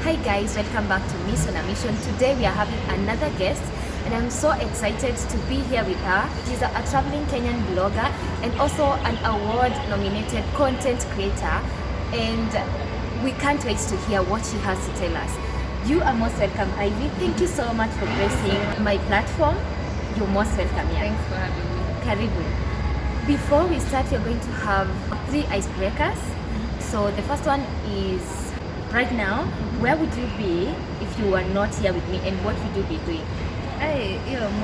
Hi guys, welcome back to Miss on a Mission. Today we are having another guest and I'm so excited to be here with her. She's a traveling Kenyan blogger and also an award-nominated content creator, and we can't wait to hear what she has to tell us. You are most welcome, Ivy. Thank you so much for gracing my platform. You're most welcome here. Thanks for having me. Karibu. Before we start, we're going to have 3 icebreakers. So the first one is, right now, where would you be if you were not here with me, and what would you be doing?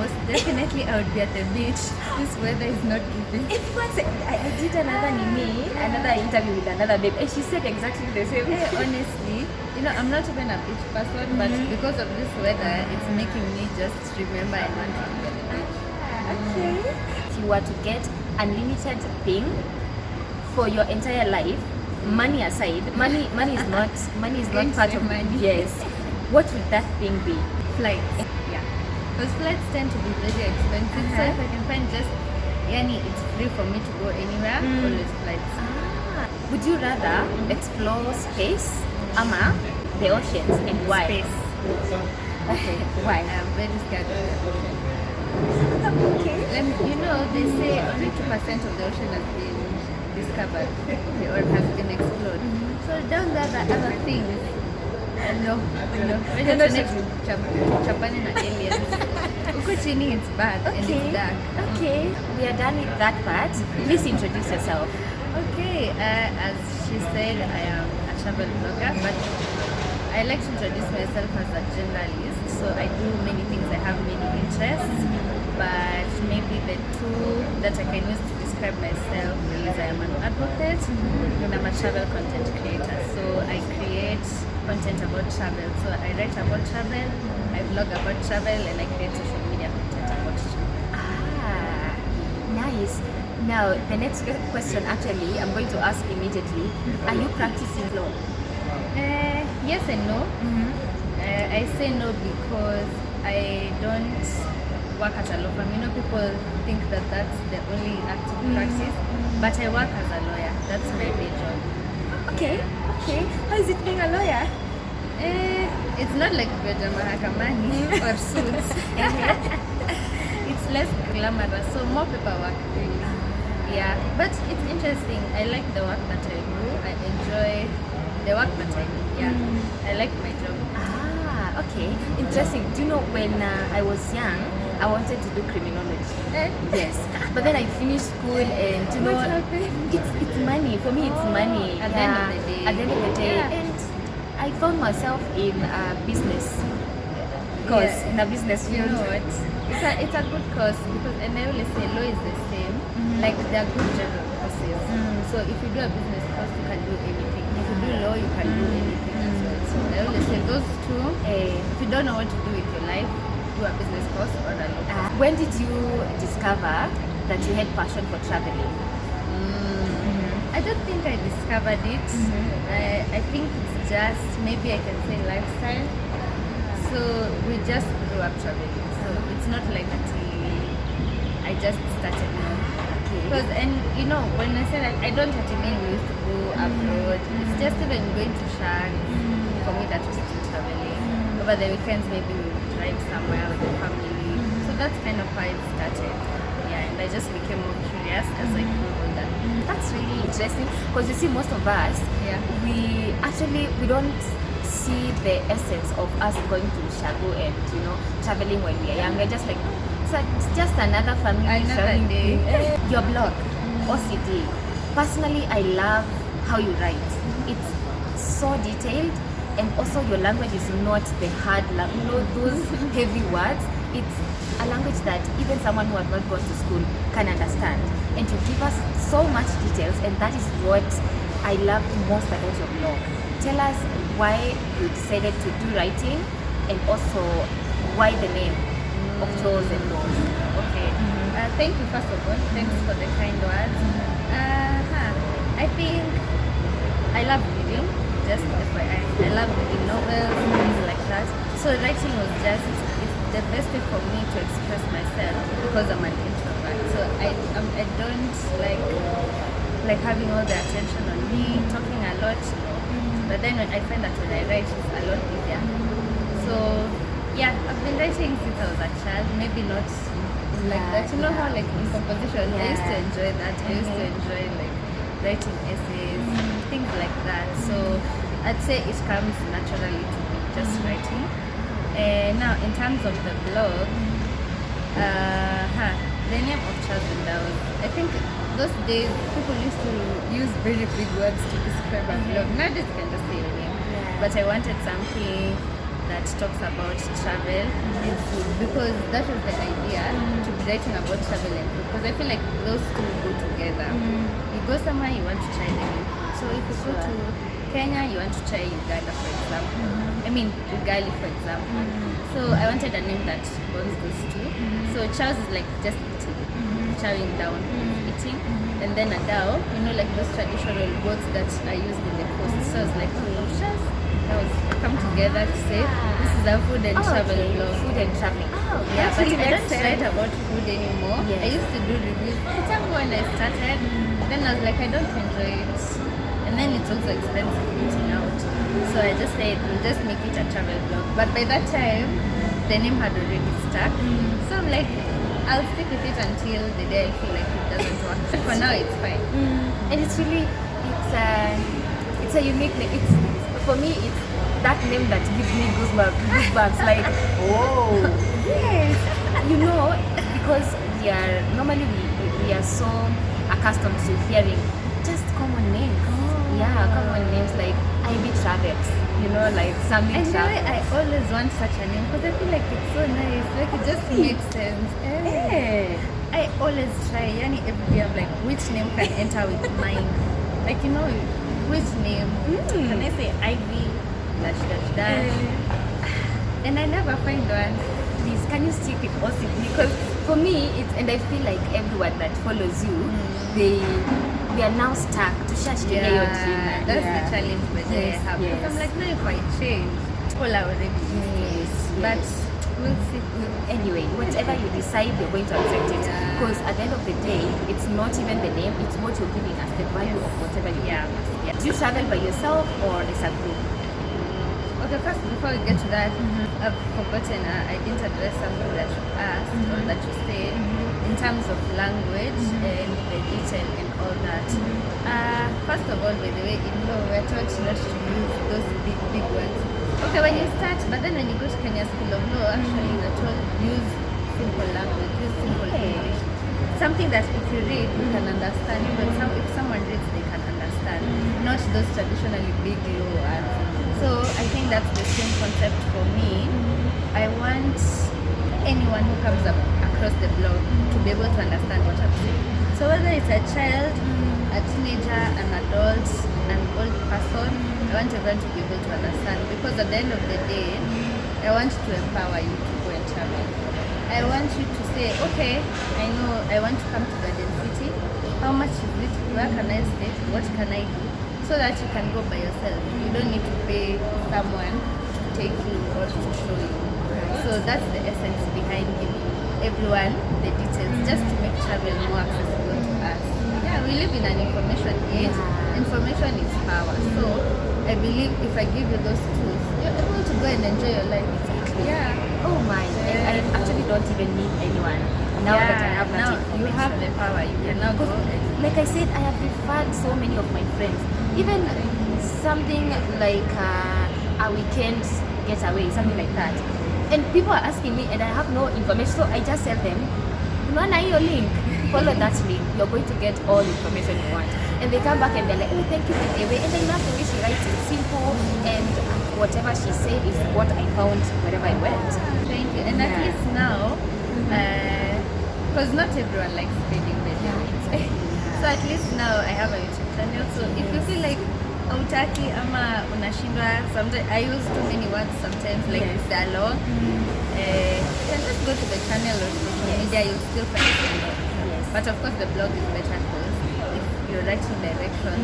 Most definitely I would be at the beach. This weather is not giving. Everyone said, I did another interview with another babe, and she said exactly the same. Honestly, I'm not even a beach person, but because of this weather, it's making me just remember I want to be at the beach. Okay. If you were to get unlimited thing for your entire life, money aside, money is not part of money. Yes. What would that thing be? Flights. Yeah. Because flights tend to be very expensive. So if I can find just, it's free for me to go anywhere, always flights. Would you rather explore space, the oceans, and why? Space. Okay. Why? I'm very scared of the ocean. Okay. They say only 2% of the ocean has been discovered or has been explored. So down there are other things. We're just Japan and aliens. Uko chini, it's bad and it's dark. Okay, we are done with that part. Please introduce yourself. Okay, as she said, I am a travel blogger, but I like to introduce myself as a generalist. So I do many things, I have many interests, but maybe the two that I can use to describe myself is I am an advocate and I'm a travel content creator. So I create content about travel. So I write about travel, I blog about travel, and I create social media content about travel. Nice. Now, the next question actually, I'm going to ask immediately. Are you practicing law? Yes and no. I say no because I don't work at a law firm. People think that that's the only active practice, but I work as a lawyer. That's my day job. Okay. How is it being a lawyer? It's not like Veja Mahakamani or suits. It's less glamorous, so more paperwork really. Yeah, but it's interesting. I like the work that I do. I enjoy the work that I do. Yeah, I like my job. Okay. Interesting. Do you know, when I was young, I wanted to do criminology. Yes. But then I finished school and What happened? it's money. For me, it's money. At the end of the day. At the end of the day. Yeah. And I found myself in business course, in a business You field. know what? It's a good course because, and I always say law is the same. Like they are good general courses. So if you do a business course, you can do anything. If you do law, you can do anything as well. So I always say those two. If you don't know what to do with your life, do a business course or a law course. When did you discover that you had passion for traveling? I don't think I discovered it. I think it's just, maybe I can say, lifestyle. So we just grew up traveling. So it's not like I just started now. Because, when I say that, I don't have to mean we used to go abroad. It's just even going to Shark. For me, that was still traveling. Over the weekends, maybe we would drive somewhere with the family. So that's kind of how it started. Yeah, and I just became more curious as I grew older. That's really interesting because you see, most of us, we don't see the essence of us going to Shago and traveling when we are young. We're just like, it's just another family traveling day. Your blog, OCD. Personally, I love how you write. It's so detailed, and also your language is not the hard language, those heavy words. It's a language that even someone who has not gone to school can understand. And you give us so much details, and that is what I love most about your blog. Tell us why you decided to do writing, and also why the name of Toes and Doors. Okay. Thank you, first of all. Thanks for the kind words. I think I love reading, just FYI. I love reading novels, things like that. So writing was just, it's the best way for me to express myself because I'm an introvert. So I don't like having all the attention on me, talking a lot. But then I find that when I write, it's a lot easier. writing since I was a child, maybe not like that. You know how like in composition, I used to enjoy that. I used to enjoy like writing essays, things like that. So I'd say it comes naturally to me, just writing. Now, in terms of the blog, the name of Charles and Dowd, I think those days people used to use very big words to describe a blog. Nowadays you can just say your name. But I wanted something that talks about travel and food, because that was the idea, to be writing about travel and food, because I feel like those two go together. You go somewhere, you want to try the new food. So if you go to Kenya, you want to try Uganda, for example. I mean, Ugali, for example. So I wanted a name that bonds those two. So Charles is like just eating, chowing down, eating. And then a Dao, you know, like those traditional words that are used in the coast. So I was like, oh, Charles, come together to say this is a food and travel blog. Food and traveling. Yeah, but I don't write about food anymore. I used to do reviews. When I started, then I was like, I don't enjoy it. And then it's also expensive eating out. So I just said, we'll just make it a travel blog. But by that time, the name had already stuck. So I'm like, I'll stick with it until the day I feel like it doesn't work. So for now, it's fine. And it's really, it's a unique name. For me, it's that name that gives me goosebumps. Like, oh, yes. You know, because normally we are so accustomed to hearing just common names. Common names like Ivy Travels. You know, like something. And I always want such a name because I feel like it's so nice. Like it just makes sense. I always try. Every day I'm like, which name can enter with mine? Like, you know, which name? Can I say Ivy dash? And I never find one. Please, can you stick with us? Because for me, and I feel like everyone that follows you, they are now stuck to search to hear your dream. That's the challenge that I have. Because I'm like, no, if I change, people are already but we'll see. Anyway, whatever you decide, you're going to accept it. Because at the end of the day, it's not even the name, it's what you're giving us, the value of whatever you do. Do you travel by yourself or as a group? Okay, first, before we get to that, I've forgotten, I didn't address something that you asked or that you said in terms of language and the detail and all that. First of all, by the way, in law, we're taught not to use those big words. Okay, when you start, but then when you go to Kenya School of Law, actually they're told use simple language, use simple English. Something that if you read, you can understand. Even if someone reads, they can understand. Not those traditionally big law words. So I think that's the same concept for me. I want anyone who comes up across the blog to be able to understand what I'm saying. So whether it's a child, a teenager, an adult, an old person, I want everyone to be able to understand, because at the end of the day, I want to empower you to go and travel. I want you to say, okay, I know I want to come to Garden City. How much is it? Where can I stay? What can I do? So that you can go by yourself. You don't need to pay someone to take you or to show you. So that's the essence behind giving everyone the details, just to make travel more accessible to us. Yeah, we live in an information age. Information is power. So I believe if I give you those tools, you're able to go and enjoy your life. Yeah. Oh my. I actually don't even need anyone. Now that I have that you have the power. You can now go and, like I said, I have referred so many of my friends. Even something like a weekend getaway, something like that. And people are asking me and I have no information, so I just tell them, Nana, your link, follow that link, you're going to get all the information you want. And they come back and they're like, oh, thank you for the way. And I love the way she writes it simple, and whatever she said is what I found wherever I went. Thank you. And at least now, because not everyone likes reading videos. So at least now I have a YouTube channel. So if you feel like hautaki ama unashindwa, sometimes I use too many words sometimes, like dialogue. You can just go to the channel or social media, you'll still find it. But of course the blog is better because if you're writing directions,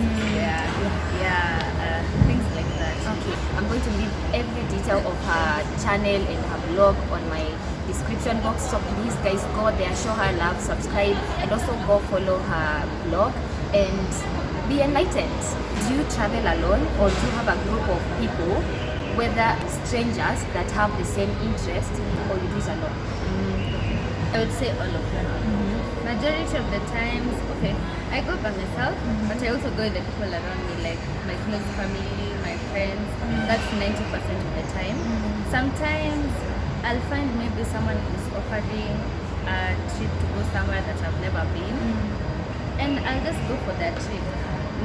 things like that. Okay, I'm going to leave every detail of her channel and her blog on my description box, so please guys go there, show her love, subscribe, and also go follow her blog and be enlightened. Do you travel alone or do you have a group of people whether strangers that have the same interest or you do it alone? I would say all of them. Majority of the times, okay, I go by myself, but I also go with the people around me, like my close family, my friends. That's 90% of the time. Sometimes I'll find maybe someone who's offering a trip to go somewhere that I've never been, and I'll just go for that trip.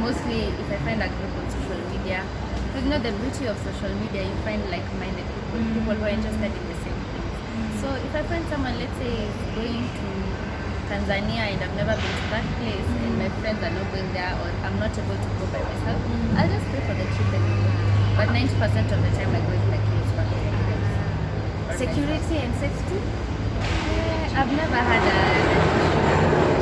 Mostly if I find a group on social media, because you know the beauty of social media, you find like-minded people who are interested in the same things. So if I find someone, let's say, is going to Tanzania and I've never been to that place, and my friends are not going there, or I'm not able to go by myself, I'll just pay for the trip anyway. But 90% of the time I go with my close family and friends. Or Security and safety? myself. I've never had a,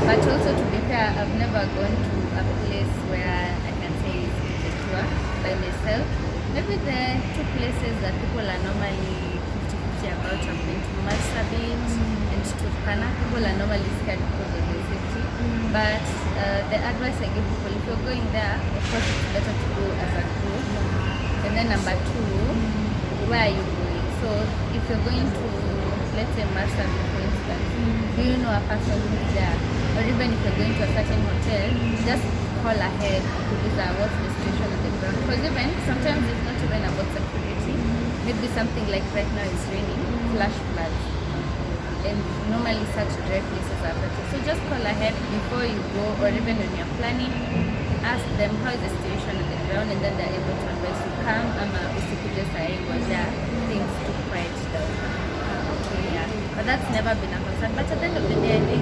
but also to be fair, I've never gone to a place where I can say it's secure by myself. Maybe the two places that people are normally 50-50 about have been to Marsabit and to Turkana. People are normally scared because of the safety. But the advice I give people, if you're going there, of course it's better to go as a group. And then number two, where are you going? So if you're going to, let's say, Marsabit, for instance, do you know a person who's there? Or even if you're going to a certain hotel, just call ahead to what's the situation on the ground. Because even sometimes it's not even about security. Maybe something like right now it's raining, flash floods. And normally such dry places are better. So just call ahead before you go, or even when you're planning, ask them how is the situation on the ground, and then they're able to advise you come usikuje sahi ngoja things to quiet down. Okay, yeah. But that's never been a concern. But at the end of the day, I think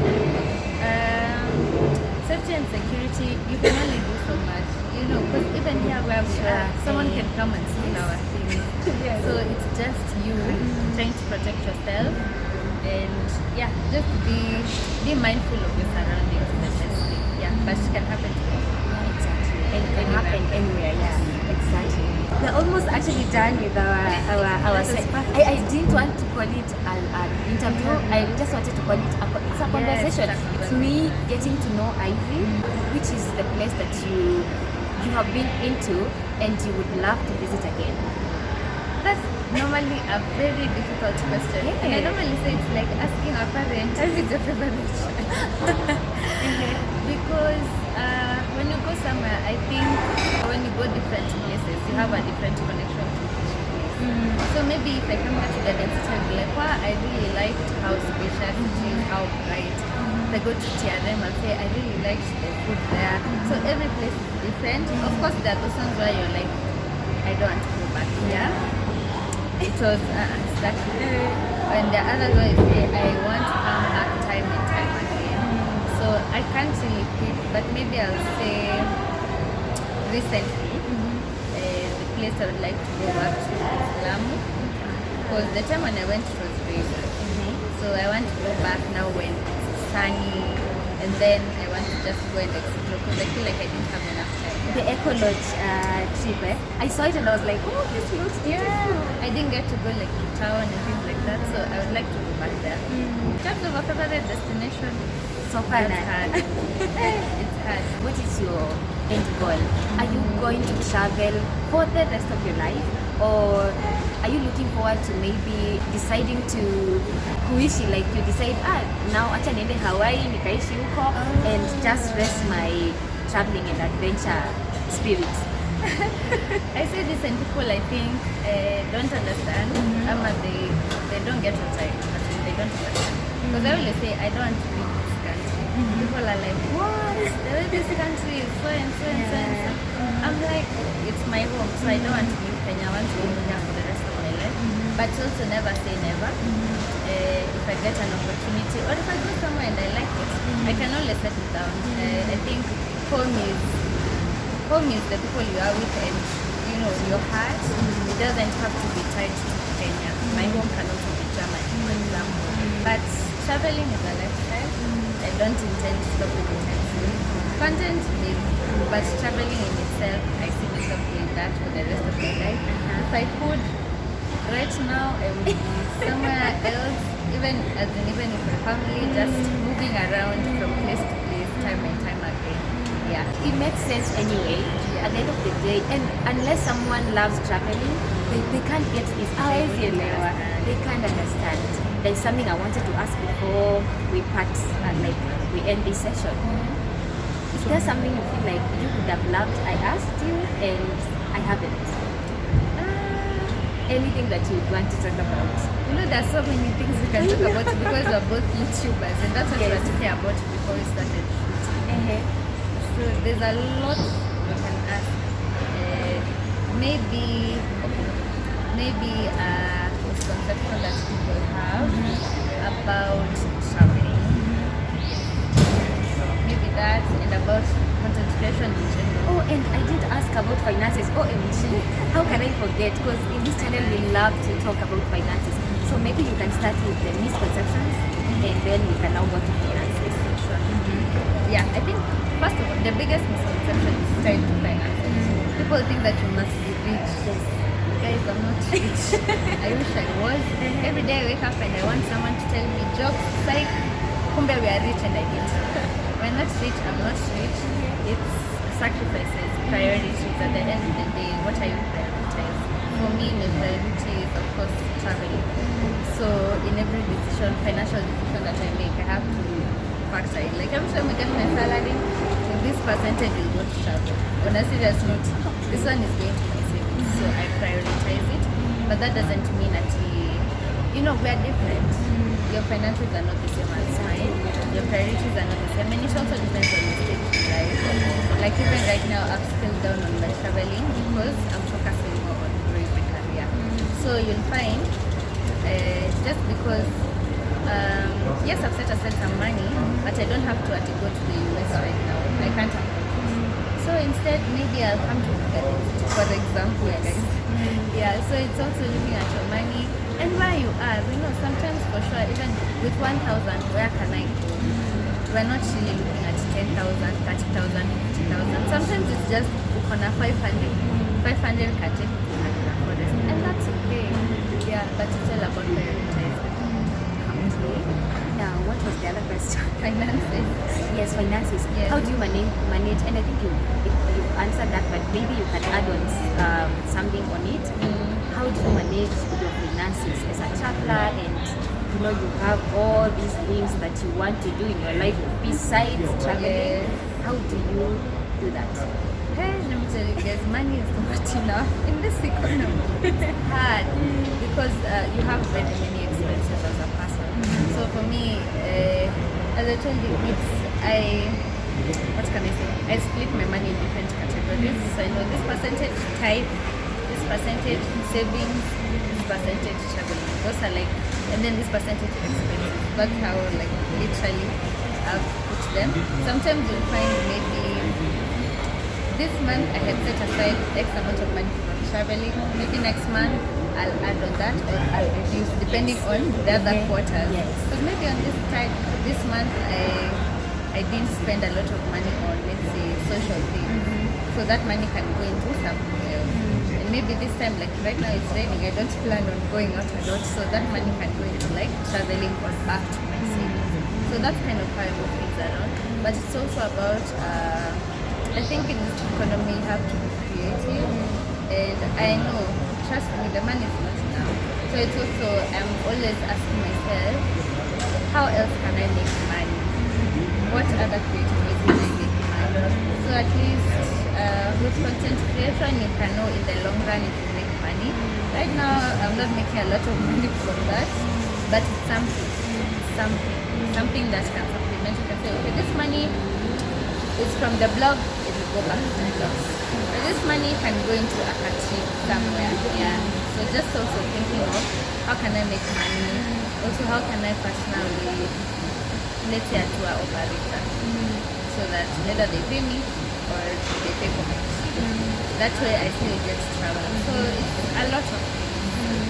safety and security, you can only do so much. You know, because even here where we are, someone can come and steal our things. So it's just you trying to protect yourself, and yeah, just be mindful of your surroundings. Essentially, yeah, but it can happen to you. Exactly. And it can happen anywhere, yeah. Exactly. We're almost actually done with our I didn't want to call it an interview. I just wanted to call it it's a conversation. It's me getting to know Ivy, which is the place that you have been into and you would love to visit again. That's normally a very difficult question. And I normally say it's like asking a parent if it's your favorite child. Because when you go somewhere, I think when you go different places, you have a different connection to each place. So maybe if I come back to the density, I'll be like, wow, I really liked how spacious it is, how bright. If I go to TRM, I'll say, I really liked the food there. So every place is different. Of course, there are those ones where you're like, I don't want to go back here. It was stuck. And the other way is say, I want to come back time and time again. So I can't really pick, but maybe I'll say recently, the place I would like to go back to is Lamu. Because the time when I went it was raining. So I want to go back now when it's sunny, and then I want to just go and explore because I feel like I didn't have enough time. The Eco Lodge trip, I saw it and I was like, oh, this looks beautiful. I didn't get to go like to town and things like that, so I would like to go back there. In terms of a favorite destination, So far, it's hard. It's hard. What is your end goal? Are you going to travel for the rest of your life, or are you looking forward to maybe deciding to kuishi, like you decide now acha niende Hawaii nikaishi huko and just rest my traveling and adventure spirit? I say this and people I think don't understand, they don't get what they don't understand. Because I always say I don't want to leave this country. People are like, what? The way this country is so and so and so and so. I'm like, it's my home, so I don't want to leave Kenya. I want to live here for the rest of my life. But also never say never. If I get an opportunity, or if I go somewhere and I like it, I can always settle down. I think home is the people you are with, and you know your heart. It doesn't have to be tied to Kenya. My home can also be Germany, for example. But traveling is a lifestyle. I don't intend to stop it anytime soon. Content maybe, but traveling in itself, I see myself doing that for the rest of my life. If I could, right now I would be somewhere else, even if my family, just moving around from place to place, time and time again. Yeah, It makes sense anyway. at the end of the day, and unless someone loves traveling, they can't get this. They can't understand. There's something I wanted to ask before we part, like we end this session. Is there something you feel like you could have loved I asked you and I haven't? Anything that you want to talk about? You know, there's so many things we can talk about because we're both YouTubers, and that's what we were talking about before we started shooting. So there's a lot we can ask. Maybe a misconception that people have about traveling. Maybe that, and about content creation in general. Oh, and I did ask about finances. Oh, and how can I forget? Because in this channel we love to talk about finances. So maybe you can start with the misconceptions, and then we can now go to finances. Yeah, I think first of all, the biggest misconception is tied to finances. People think that you must be rich. Yes. Guys, I'm not rich. I wish I was. Every day I wake up and I want someone to tell me jokes like, kumbe we are rich, and I didn't. We're not rich, I'm not rich. It's sacrifices, priorities. At the end of the day, what are you prioritizing? For me, my priority is, of course, traveling. So in every decision, financial decision that I make, I have to factor in. Like, every time I get my salary, this percentage will go to travel. On a serious note, this one is going to my savings. So I prioritize it. But that doesn't mean that we are different. Your finances are not the same as mine. Your priorities are not the same. And it also depends on your stage in life. Like, even right now, I've scaled down on my traveling because I'm focusing more on growing my career. So you'll find, just because, yes, I've set aside some money, but I don't have to go to the US right now. I can't afford it. So instead, maybe I'll come to for example, guys. Yeah, so it's also looking at your money and where you are. Sometimes for sure, even with 1,000, where can I go? We're not really looking at 10,000, 30,000, 50,000. Sometimes it's just on a 500 can take you to the forest, and that's okay. Yeah, but it's all about prioritizing. Okay. Now, what was the other question? Finances. Yes, finances. Yes. How do you manage? And I think you've answered that, but maybe you can add on something on it. How do you manage your finances as a traveler, and you have all these things that you want to do in your life besides traveling? How do you do that? Hey, let me tell you guys, money is not enough in this economy. It's hard because you have very many expenses as a person. So for me, as I told you, what can I say? I split my money in different categories. So I know this percentage tithe, this percentage savings, this percentage traveling. Those are like, and then this percentage expenses. That's how literally I've put them. Sometimes you'll find maybe this month I had set aside X amount of money for traveling. Maybe next month I'll add on that, or I'll reduce depending on the other quarters. Yes. Because maybe on this month I didn't spend a lot of money on, let's say, social things. So that money can go into something else. And maybe this time, like right now it's raining, I don't plan on going out a lot. So that money can go into like traveling or back to my savings. So that's kind of how I move things around. But it's also about I think in this economy you have to be creative, and I know, trust me, the money is not enough. So it's also, I'm always asking myself, how else can I make money? What other creative ways can I make money? So at least with content creation, you can know in the long run it will make money. Right now, I'm not making a lot of money from that, but it's something that can supplement. You can say, okay, this money is from the blog, it will go back to the blog. But this money can go into a country somewhere. Yeah. So just also thinking of how can I make money? Also, how can I personally, let's say, a tour operator, so that whether they pay me or they pay for my trip. That way I still get to travel. So it's a lot of things.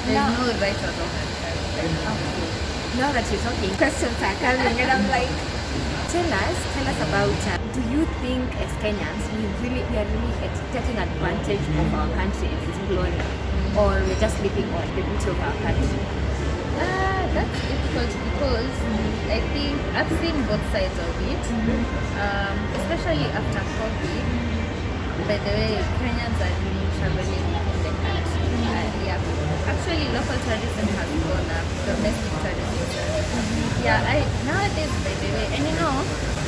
There's no right or wrong answer. Okay. Now that you're talking, questions are coming, and I'm like, tell us about. Do you think as Kenyans we are really taking advantage of our country and exploring, or we're just living on the beauty of our country? That's difficult because I think I've seen both sides of it, especially after COVID. by the way, Kenyans are really traveling in the country. Yeah. Actually, local tourism has gone up, domestic tourism. Yeah, nowadays, by the way, and you know,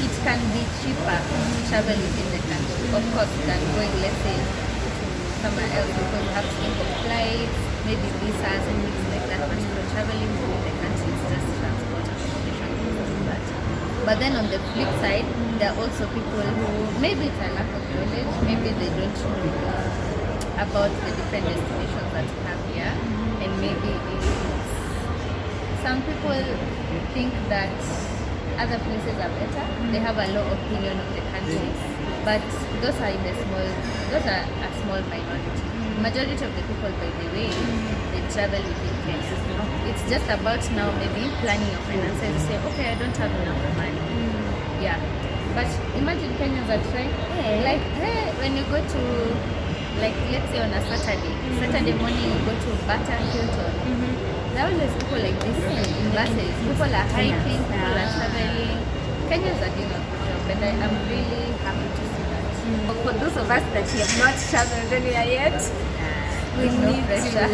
it can be cheaper traveling in the country, of course, than going, let's say, to somewhere else because you have to think of flights, maybe visas and things like that. But for traveling within the country, it's just transport, accommodation, things like that. But then on the flip side, there are also people who maybe it's a lack of knowledge, maybe they don't know about the different destinations that we have here, and maybe some people think that other places are better. They have a low opinion of the country, but those are a small minority. Majority of the people, by the way, they travel within Kenya. It's just about now maybe planning your finances. You say, okay, I don't have enough money. Yeah, but imagine Kenyans are trying. Like, hey, when you go to, like, let's say on a Saturday morning, you go to Bata Hilton. There are always people like this in buses. People are hiking, people are traveling. Kenyans are doing a good job, and I'm really happy to see that. For those of us that have not traveled anywhere yet, we need to.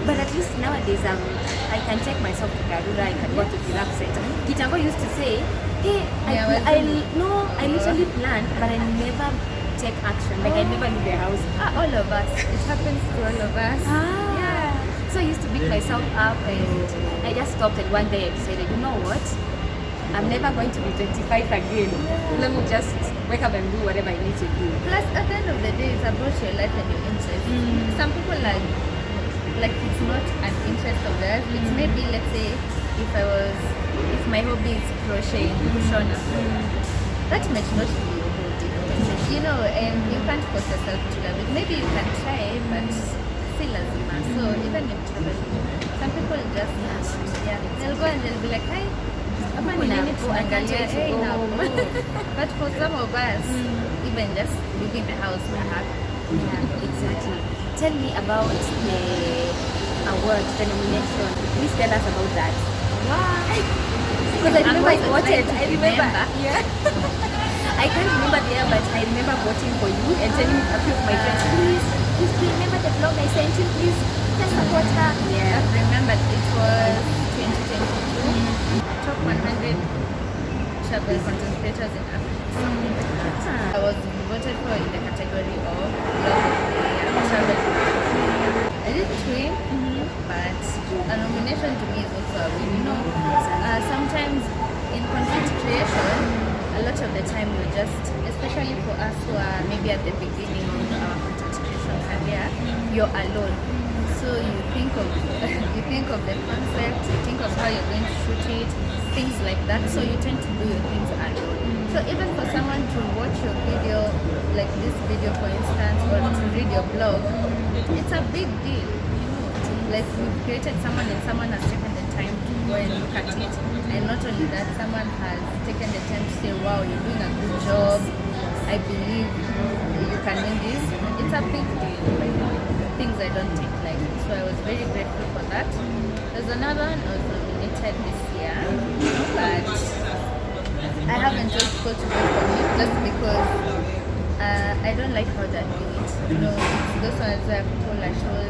But at least nowadays, I can take myself to Garura, I can go to Giraffe Center. Kitambo used to say, hey, I literally planned, but I never take action. Like I never leave the house. All of us. It happens to all of us. Yeah. So I used to beat myself up, and I just stopped, and one day I decided, you know what? I'm never going to be 25 again. Let me just wake up and do whatever I need to do. Plus, at the end of the day, it's about your life and your interest. Some people are like it's not an interest of theirs. It's maybe, let's say, if my hobby is crocheting, Shona, that might not be your hobby. You know, and you can't force yourself to love it. Maybe you can try, but still lazima. So even in travel, some people just they'll go and they'll be like, hi, but for some of us, even just leaving the house, we're happy. Yeah, exactly. Tell me about the award, the nomination. Please tell us about that. Why? Because I remember I voted. I remember. Yeah. I can't remember the year, but I remember voting for you and telling a few of my friends, please remember the blog I sent you, please just support her. Yeah. I remember it was 2022. Top 100 travel content creators in Africa. Something like that. I was voted for in the category of blog of the year, travel. I didn't win, but a nomination to me is also a win. You know, sometimes in content creation, a lot of the time we're just, especially for us who are maybe at the beginning of our content creation career, you're alone. So you think of the concept, you think of how you're going to shoot it, things like that. So you tend to do your things alone. So even for someone to watch your video, like this video for instance, or to read your blog, it's a big deal. You know, like you've created someone and someone has taken the time to go and look at it. And not only that, someone has taken the time to say, wow, you're doing a good job. I believe you can win this. It's a big deal. Things I don't take lightly. So I was very grateful for that. There's another one I was nominated this year, but I haven't told people to vote for me just because I don't like how they're doing it. You know, it's those ones where people are told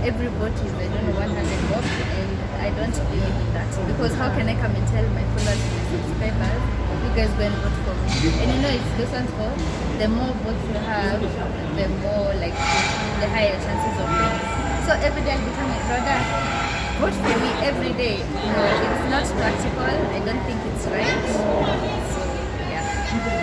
every vote is, I don't know, 100 bob, and I don't believe in that. Because how can I come and tell my followers and my subscribers, you guys go and vote for me? And you know, it's those ones for the more votes you have, the more like the higher chances of winning. So every day I'll be coming, brother, vote for me every day. No, it's not practical. I don't think it's right. So yeah,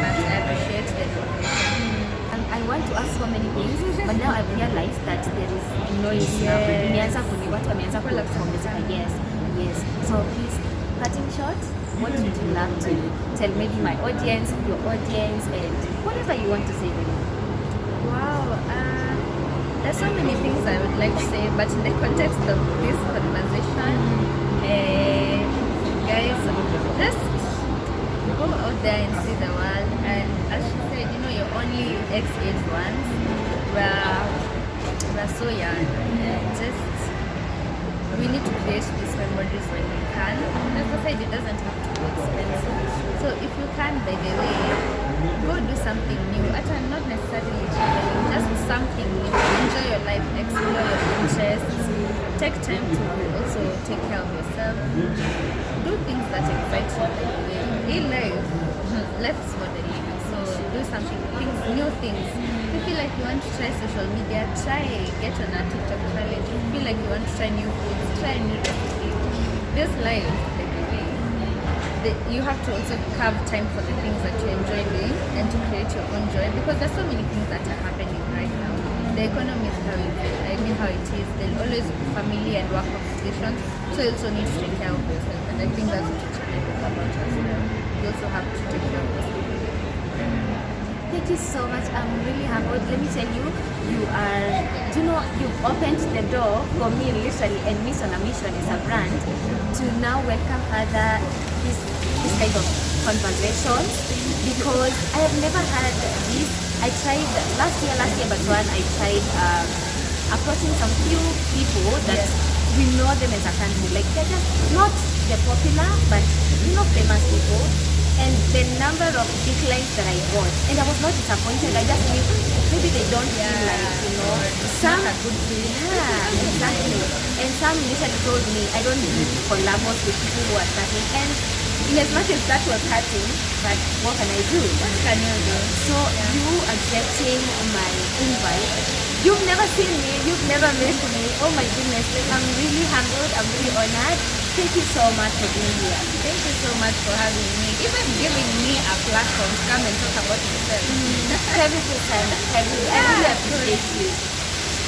but I appreciate the nomination. I want to ask so many things, but now I've realized that there is noise now. Imeanza watu wameanza kuongezeka. Yes. So please, cutting short, what would you love to tell maybe my audience, your audience, and whatever you want to say to them? Wow, there's so many things I would like to say, but in the context of this conversation, guys, just go out there and see the world. And as she said, you know, you're only X-age ones. We're so young. We need to create these memories when we can. As I said, it doesn't have to be expensive. So if you can, by the way, go do something new. Not necessarily traveling, just something new. Enjoy your life, explore your interests, take time to also take care of yourself. Do things that excite you, by the way. In life, life is modeling. So do something, new things. If you feel like you want to try social media, try, get on a TikTok challenge. If you feel like you want to try new foods, try a new recipe. This life, by the way, you have to also carve time for the things that you enjoy doing and to create your own joy, because there's so many things that are happening right now. The economy is how it is. There'll always be family and work obligations, so you also need to take care of yourself, and I think that's what your channel is about as well. You also have to take care of yourself. Thank you so much. I'm really humbled. Let me tell you, you've opened the door for me literally, and Miss on a Mission is a brand to now welcome other this kind of conversations, because I have never had this. I tried last year but one I tried approaching some few people that we know them as a country, like they're just not the popular but famous people. And the number of declines that I got, and I was not disappointed. I just knew maybe they don't feel like, some not a good fit. Yeah, exactly. And some initially told me I don't do collabos with people who are starting, and in as much as that was hurting, but what can I do? What can you do? So you accepting my invite. You've never seen me, you've never met me. Oh my goodness, I'm really humbled, I'm really honored. Thank you so much for being here. Thank you so much for having me. Even giving me a platform to come and talk about yourself. Everything, Sana. Everything. I really appreciate you.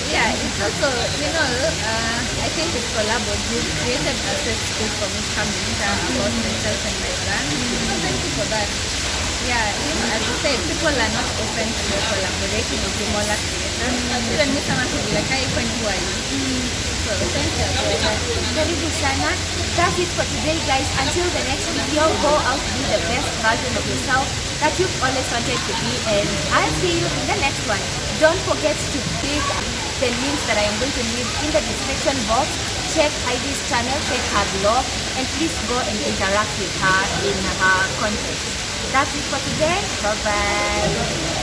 Yeah, it's also, I think it's collabos. You created a safe space for me to come and share about myself and my brand. So thank you for that. Yeah, as you said, people are not open to collaborating with smaller creators. Even me, someone could be like, I even who are you? So thank you. Very good, Sana. That's it for today, guys. Until the next video, go out to be the best version of yourself that you've always wanted to be, and I'll see you in the next one. Don't forget to click the links that I am going to leave in the description box. Check Heidi's channel, check her blog, and please go and interact with her in her content. That's it for today. Bye-bye.